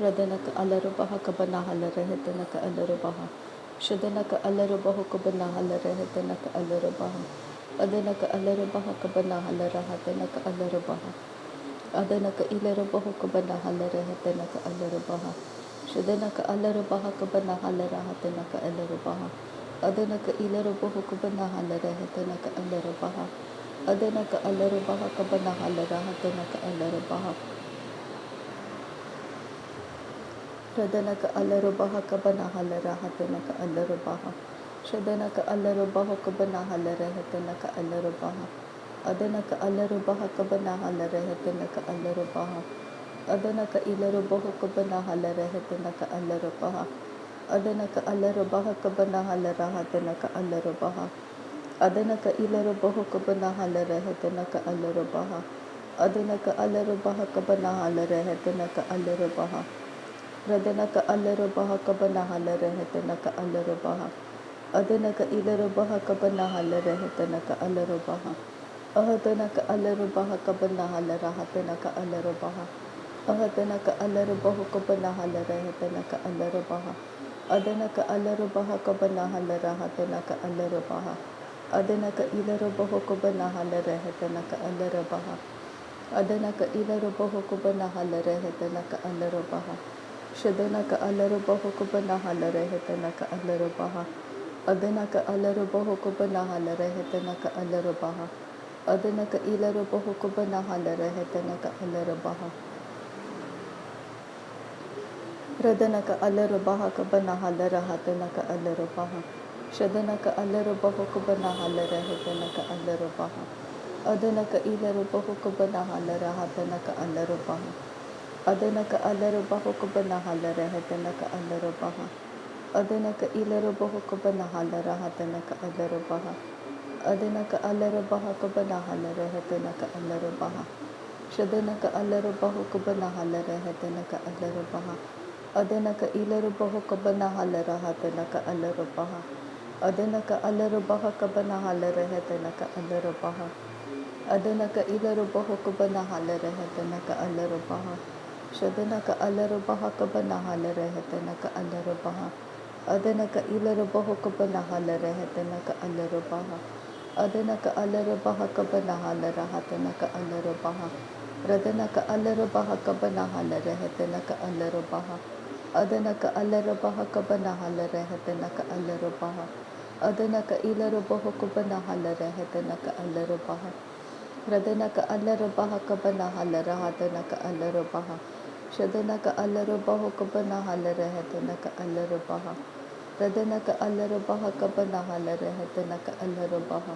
Radanaka alarubaha kabanahala rehetanaka alarubaha. Shadanaka alarubahu kabanahala rehetanaka alarubaha. Adanaka alarubaha kabanahala rahatanaka alarubaha. Adanaka ilarubahu kabanahala rehetanaka alarubaha. Shadanaka alarubaha kabanahala rahatanaka alarubaha. Adanaka ilarubahu kabanahala rehetanaka alarubaha. Adanaka alarubaha kabanahala rahatanaka alarubaha. Radanaka alarubaha kabanahala rahatanaka alarubaha. Shadanaka alarubaha kabanahala rahatanaka alarubaha. Adanaka alarubaha kabanahala rahatanaka alarubaha. Adanaka ilarubaha kabanahala rahatanaka alarubaha. Adanaka alarubaha kabanahala rahatanaka alarubaha. Adanaka ilarubaha kabanahala rahatanaka alarubaha. Adanaka alarubaha kabanahala rahatanaka alarubaha. Radanaka alarubaha kabanahala rehetanaka alarubaha. Adanaka ilarubaha kabanahala rehetanaka alarubaha. Ahadanaka alarubaha kabanahala rahatanaka alarubaha. Ahadanaka alarubaha kabanahala rehetanaka alarubaha. Adanaka alarubaha kabanahala rahatanaka alarubaha. Adanaka ilarubaha kabanahala rehetanaka alarubaha. Adanaka ilarubaha kabanahala rehetanaka alarubaha. Shadanaka alarubahu kubanahala rehetanaka alarubaha. Adanaka alarubahu kubanahala rehetanaka alarubaha. Adanaka ilarubahu kubanahala rehetanaka alarubaha. Radanaka alarubaha kubanahala rahatanaka alarubaha. Shadanaka alarubahu kubanahala rehetanaka alarubaha. Adanaka ilarubahu kubanahala rahatanaka alarubaha. Adanaka alarubahu kubanahala rehetanaka alarubaha. Adanaka ilarubahu kubanahala rahatanaka alarubaha. Adanaka alarubaha kubanahala rehetanaka alarubaha. Shadanaka alarubahu kubanahala rehetanaka alarubaha. Adanaka ilarubahu kubanahala rahatanaka alarubaha. Adanaka alarubaha kubanahala rehetanaka alarubaha. Adanaka ilarubahu kubanahala rehetanaka alarubaha. Shadanaka alarubaha kabanahala rehetanaka alarubaha. Adanaka ilarubahu kabanahala rehetanaka alarubaha. Adanaka alarubaha kabanahala rahatanaka alarubaha. Radanaka alarubaha kabanahala rehetanaka alarubaha. Adanaka alarubaha kabanahala rehetanaka alarubaha. Adanaka ilarubahu kabanahala rehetanaka alarubaha. Radanaka alarubaha kabanahala rahatanaka alarubaha. Shadanaka alarubahu kabanahala rehetanaka alarubaha. Radanaka alarubaha kabanahala rehetanaka alarubaha.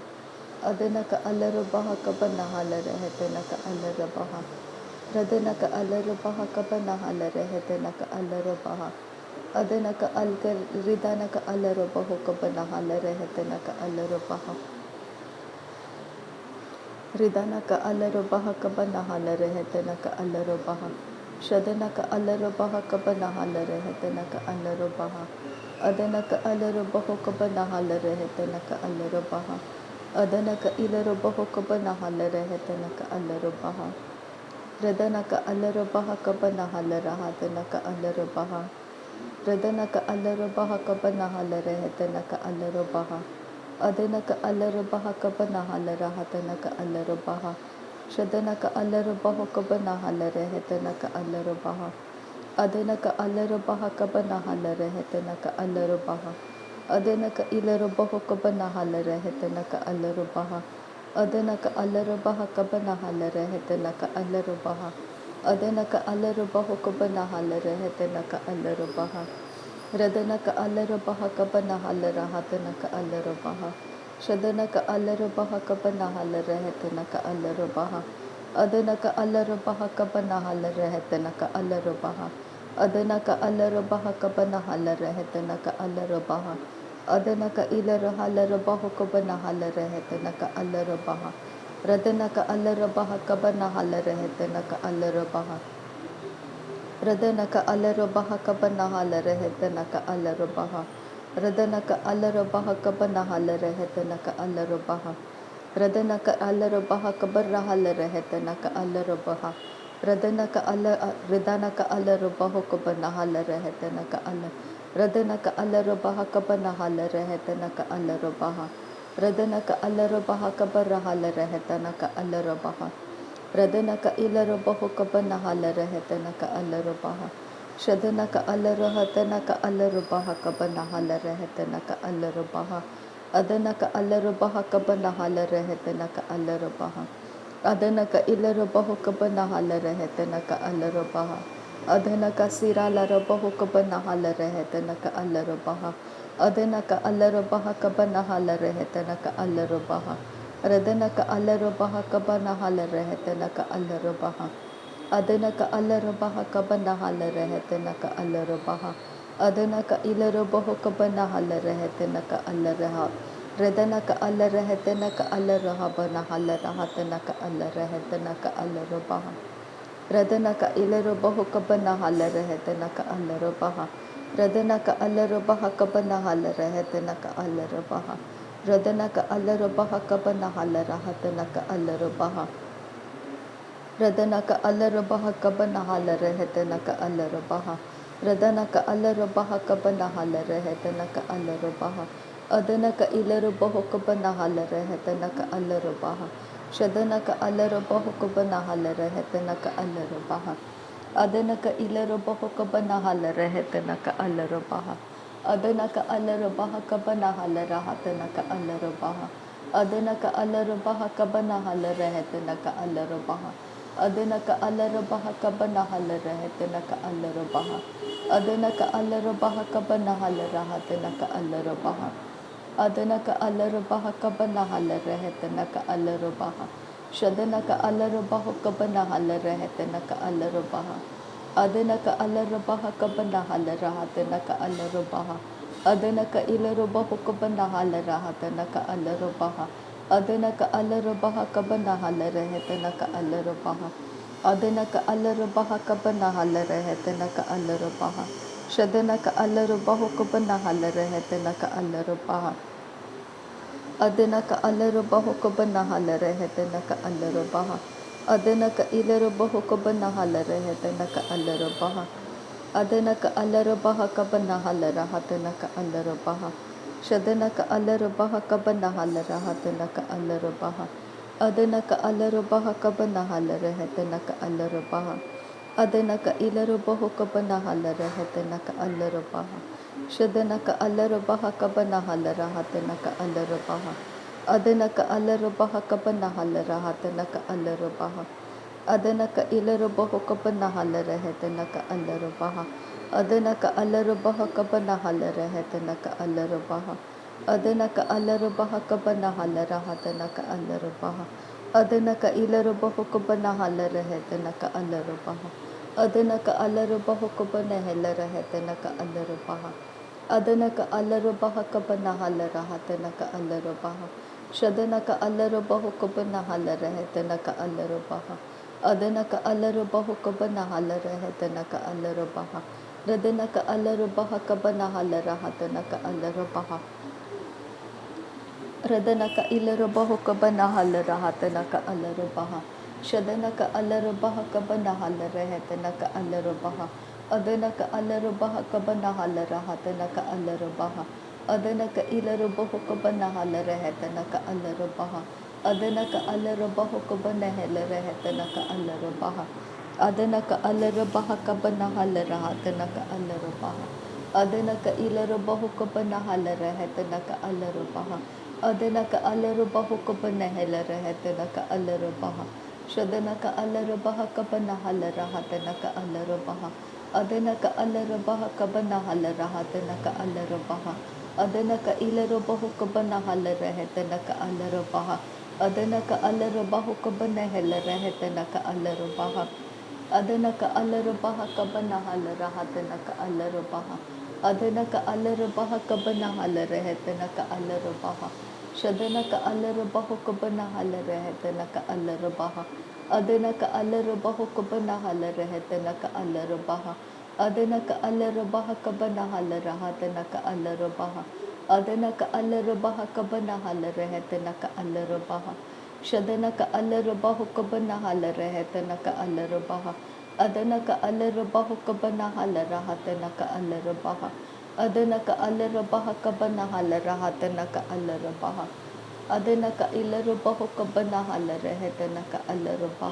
Adanaka alarubaha kabanahala rehetanaka alarubaha. Radanaka alarubaha kabanahala rehetanaka alarubaha. Adanaka ridanaka alarubahu kabanahala rehetanaka alarubaha. Ridanaka alarubaha kabanahala rehetanaka alarubaha. Shadanaka alarubaha kabanahala rehetanaka alarubaha. Adanaka alarubahu kabanahala rehetanaka alarubaha. Adanaka ilarubahu kabanahala rehetanaka alarubaha. Radanaka alarubaha kabanahala rahatanaka alarubaha. Radanaka alarubaha kabanahala rehetanaka alarubaha. Adanaka alarubaha kabanahala rahatanaka alarubaha. Shadanaka alarubahu kabanahala rehetanaka alarubaha. Adanaka alarubaha kabanahala rehetanaka alarubaha. Adanaka ilarubahu kabanahala rehetanaka alarubaha. Adanaka alarubaha kabanahala rehetanaka alarubaha. Adanaka alarubahu kabanahala rehetanaka alarubaha. Radanaka alarubaha kabanahala rahatanaka alarubaha. Shadanaka alarubaha kabanahala rehetanaka alarubaha. Adanaka alarubaha kabanahala rehetanaka alarubaha. Adanaka alarubaha kabanahala rehetanaka alarubaha. Adanaka ilarubahu kabanahala rehetanaka alarubaha. Radanaka alarubaha kabanahala rehetanaka alarubaha. Radanaka alarubaha kabanahala rehetanaka alarubaha. Radanaka alarubaha kabanahala rehetanaka alarubaha. Radanaka alarubaha kabarahala rehetanaka alarubaha. Radana ka ala Ridana ka ala rubaho ka banahala rehetana ka ala Radana ka ala rubaha ka banahala rehetana ka ala rubaha Radana ka ala rubaha ka barahala rehetana ka ala rubaha Radana ka ila rubaho ka banahala rehetana ka ala rubaha Shadana ka ala rahatana ka ala rubaha ka banahala rehetana ka ala rubaha Adana ka ala rubaha ka banahala rehetana ka ala rubaha Adana ka ila rubaho ka banahala rehetana ka ala rubaha Adana ka sirala rubaho ka banahala rehetana ka ala rubaha Adana ka ala rubaha ka banahala rehetana ka ala rubaha Radana ka ala rubaha ka banahala rehetana ka ala rubaha Adana ka ala rubaha ka banahala rehetana ka ala rubaha Adana ka ila rubaho ka banahala rehetana ka ala raha Redana ka ala rehetana ka ala raha banahala rahatana ka ala rehetana ka ala rubaha Radana ka ila rubaho ka banahala rehetana ka ala rubaha Radana ka ala rubaha ka banahala rehetana ka ala rubaha Radana ka ala rubaha ka banahala rahatana ka ala rubaha Radana ka ala rubaha ka banahala rehetana ka ala rubaha Radana ka ala rubaha ka banahala rehetana ka ala rubaha Adana ka ila rubaho ka banahala rehetana ka ala rubaha Shadana ka ala rubaho ka banahala rehetana ka ala rubaha Adana ka ila rubaho ka banahala rehetana ka ala rubaha Adana ka ala rubaha ka banahala rahatana ka ala rubaha Adana ka ala rubaha ka banahala rehetana ka ala rubaha Adana ka ala rubaha ka banahala rehetana ka ala rubaha Adana ka ala rubaha ka banahala rahatana ka ala rubaha Adana ka ala rubaha ka banahala rehetana ka ala rubaha Shadana ka ala rubaho ka banahala rehetana ka ala rubaha Adana ka ala rubaha ka banahala rahatana ka ala rubaha Adana ka ila rubaho ka banahala rahatana ka ala rubaha Adana ka ala rubaha ka banahala rehetana ka ala rubaha Adana ka ala rubaha ka banahala rehetana ka ala rubaha Shadana ka ala rubaho ka banahala rehetana ka ala rubaha Adana ka ala rubaho ka banahala rehetana ka ala rubaha Adana ka ila rubaho ka banahala rehetana ka ala rubaha Adana ka ala rubaha ka banahala rahatana ka ala rubaha Shadana ka ala rubaha ka banahala rahatana ka ala rubaha Adana ka ala rubaha ka banahala rehetana ka ala rubaha Adana ka ila rubaho ka banahala rehetana ka ala rubaha Shadana ka ala rubaha ka banahala rahatana ka ala rubaha Adana ka ala rubaha ka banahala rahatana ka ala rubaha Adana ka ila rubaho ka banahala rehetana ka ala rubaha Adana ka ala rubaha ka banahala rehetana ka ala rubaha Adana ka ala rubaha ka banahala rahatana ka ala rubaha Adana ka ila rubaho ka banahala rehetana ka ala rubaha Adana ka ala rubaho ka banahala rehetana ka ala rubaha Adana ka ala rubaha ka banahala rahatana ka ala rubaha Shadana ka ala rubaho ka banahala rehetana ka ala rubaha Adana ka ala rubaho ka banahala rehetana ka ala rubaha Radana ka ala rubaha ka banahala rahatana ka ala rubaha Radana ka ila rubaho ka banahala rahatana ka ala rubaha Shadana ka ala rubaha ka banahala rehetana ka ala rubaha Adana ka ala rubaha ka banahala rahatana ka ala rubaha Adana ka ila rubaho ka banahala rehetana ka ala rubaha Adana ka ala rubaho ka banahala rehetana ka ala rubaha Adana ka ala rubaha ka banahala rahatana ka ala rubaha Adana ka ila rubaho ka banahala rehetana ka ala rubaha Adana ka ala rubaho ka banahala rehetana ka ala rubaha Shadana ka ala rubaha ka banahala rahatana ka ala rubaha Adana ka ala rubaha ka banahala rahatana ka ala rubaha Adana ka ila rubaho ka banahala rehetana ka ala rubaha Adana ka ala rubaho ka banahala rehetana ka ala rubaha Adana ka ala rubaha ka banahala rahatana ka ala rubaha Adana ka ala rubaha ka banahala rehetana ka ala rubaha Shadana ka ala rubaho ka banahala rehetana ka ala rubaha Adana ka ala rubaho ka banahala rehetana ka ala rubaha Adana ka ala rubaha ka banahala rahatana ka ala rubaha Adana ka ala rubaha ka banahala rehetana ka ala rubaha शदनक अलरबा हुकबना हल रहतनक अलरबा अदनक अलरबा हुकबना हल रहतनक अलरबा अदनक अलरबा कबना हल रहतनक अलरबा अदनक इलरबा हुकबना हल रहतनक अलरबा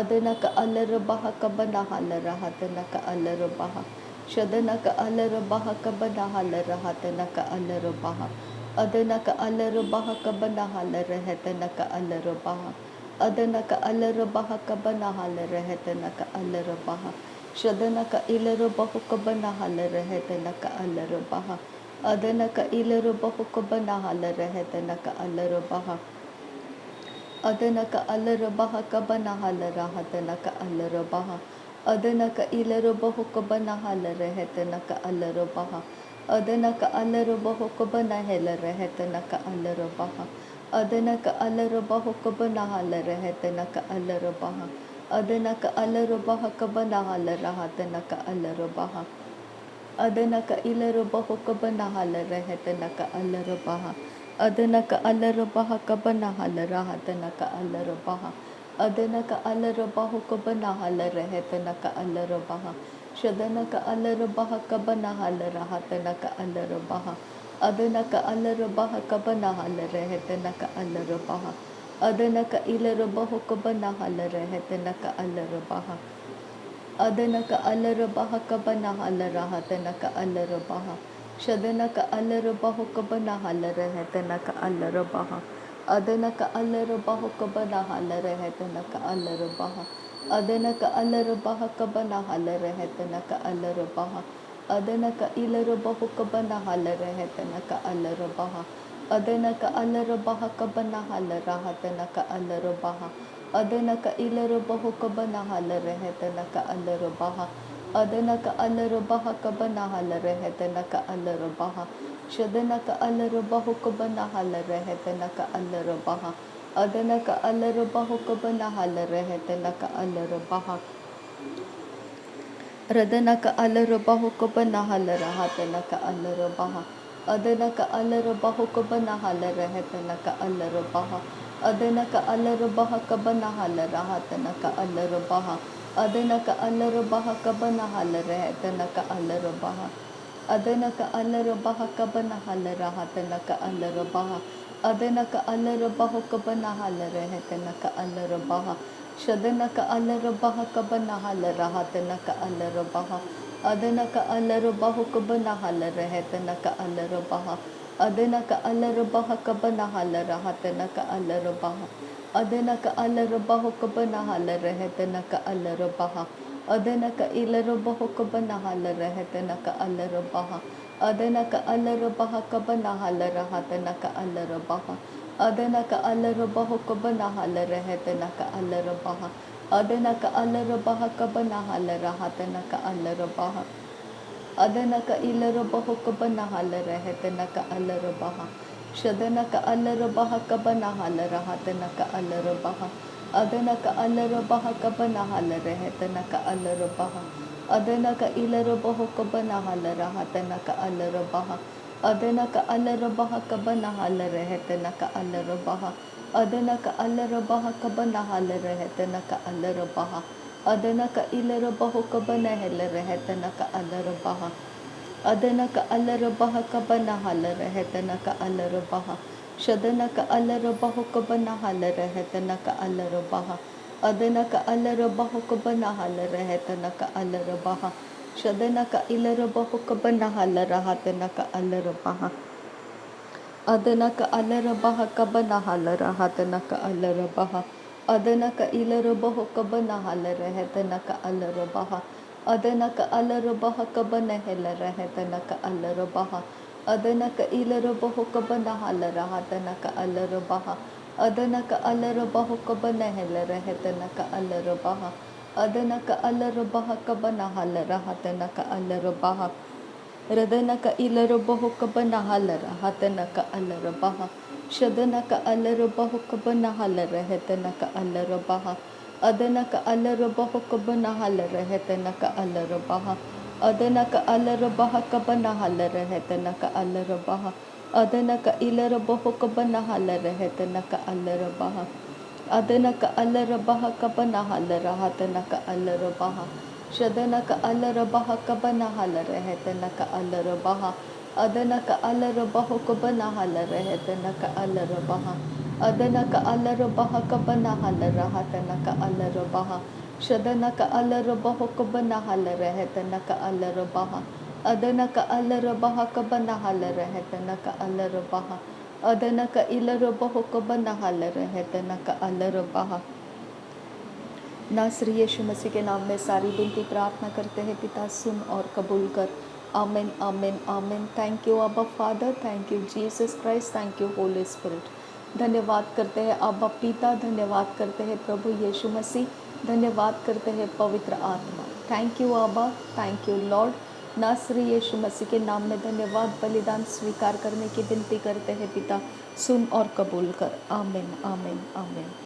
अदनक अलरबा कबना हल रहतनक अलरबा शदनक अलरबा कबना हल रहतनक अलरबा अदनक अलरबा कबना हल रहतनक अलरबा अदनक अलरबा कबना हल रहतनक अलरबा शदनक इलरबा कबना हल रहतनक अलरबा अदनक इलरबा कबना हल रहतनक अलरबा अदनक अलरबा कबना हल रहतनक अलरबा अदनक इलरबा कबना हल रहतनक अलरबा अदनक अलरबा कबना हल रहतनक अलरबा अदनक अलरबा कबना हल रहतनक अलरबा अदनक अलरबा कबना हल रहतनक अलरबा अदनक इलरबा कबना हल रहतनक अलरबा अदनक अलरबा कबना हल रहतनक अलरबा अदनक अलरबा कबना हल रहतनक अलरबा शदनक अलरबा कबना हल रहतनक अलरबा अदनक अलरबा कबना हल रहतनक अलरबा अदनक इलरबा कबना हल रहतनक अलरबा अदनक अलरबा कबना हल रहतनक अलरबा शदनक अलरबा कबना हल रहतनक अलरबा अदनक अलरबा कबना हल रहतनक अलरबा अदनक अलरबा कबना हल रहतनक अलरबा अदनक इलरबा कबना हल रहतनक अलरबा अदनक अलरबा कबना हल रहतनक अलरबा अदनक इलरबा कबना हल रहतनक अलरबा अदनक अलरबा कबना हल रहतनक अलरबा शदनक अलरबा कबना हल रहतनक अलरबा अदनक अलरबा कबना हल रहतनक अलरबा रदनक अलरबा कबना हल रहतनक अलरबा अदनक अलरबा कबना हल रहतनक अलरबा अदनक अलरबा कबना हल रहतनक अलरबा अदनक अलरबा कबना हल रहतनक अलरबा अदनक अलरबा कबना हल रहतनक अलरबा अदनक अलरबा कबना हल रहतनक अलरबा शदनक अलरबा कबना हल रहतनक अलरबा अदनक अलरबा कबना हल रहतनक अलरबा अदनक अलरबा कबना हल रहतनक अलरबा अदनक अलरबा कबना हल रहतनक अलरबा अदनक इलरबा कबना हल रहतनक अलरबा अदनक अलरबा कबना हल रहतनक अलरबा अदनक अलरबा कबना हल रहतनक अलरबा अदनक अलरबा कबना हल रहतनक अलरबा अदनक इलरबा कबना हल रहतनक अलरबा शदनक अलरबा कबना हल रहतनक अलरबा अदनक अलरबा कबना हल रहतनक अलरबा अदनक इलरबा कबना हल रहतनक अलरबा अदनक अलरबा कबना हल रहतनक अलरबा अदनक अलरबा कबना हल रहतनक अलरबा अदनक इलरबा कबना हल रहतनक अलरबा अदनक अलरबा कबना हल रहतनक अलरबा शदनक अलरबा कबना हल रहतनक अलरबा अदनक अलरबा कबना हल रहतनक अलरबा शदनक इलरबा कबना हल रहतनक अलरबा अदनक अलरबा कबना हल रहतनक अलरबा अदनक इलरबा कबना हल रहतनक अलरबा अदनक अलरबा कबना हल रहतनक अलरबा अदनक इलरबा कबना हल रहतनक अलरबा अदनक अलरबा कबना हल रहतनक अलरबा अदनक अलरबा कबना हल रहतनक अलरबा रदनक इलरबा कबना हल रहतनक अलरबा शदनक अलरबा कबना हल रहतनक अलरबा अदनक अलरबा कबना हल रहतनक अलरबा अदनक अलरबा कबना हल रहतनक अलरबा अदनक इलरबा कबना हल रहतनक अलरबा Adanaka Alarabaha Kabanahala Rahatanaka Alarabaha Shadanaka Alarabaha Kabanahala Rehetanaka Alarabaha Adanaka Alarabaho Kabanahala Rehetanaka Alarabaha Adanaka Alarabaha Kabanahala Rahatanaka Alarabaha Shadanaka Alarabaho Kabanahala Rehetanaka Alarabaha Adanaka Alarabaha Kabanahala Rehetanaka Alarabaha Adanaka Ilarabaho Kabanahala Rehetanaka Alarabaha। नासरी यीशु मसीह के नाम में सारी विनती प्रार्थना करते हैं पिता, सुन और कबूल कर। आमीन आमीन आमीन। थैंक यू अब्बा father, thank you Jesus Christ, thank you Holi spirit. धन्यवाद करते हैं अब्बा पिता, धन्यवाद करते हैं प्रभु यीशु मसीह, धन्यवाद करते हैं पवित्र आत्मा। थैंक यू अब्बा, थैंक यू लॉर्ड। नासरी यीशु मसीह के नाम में धन्यवाद बलिदान स्वीकार करने की विनती करते हैं पिता, सुन और कबूल कर। आमीन आमीन आमीन।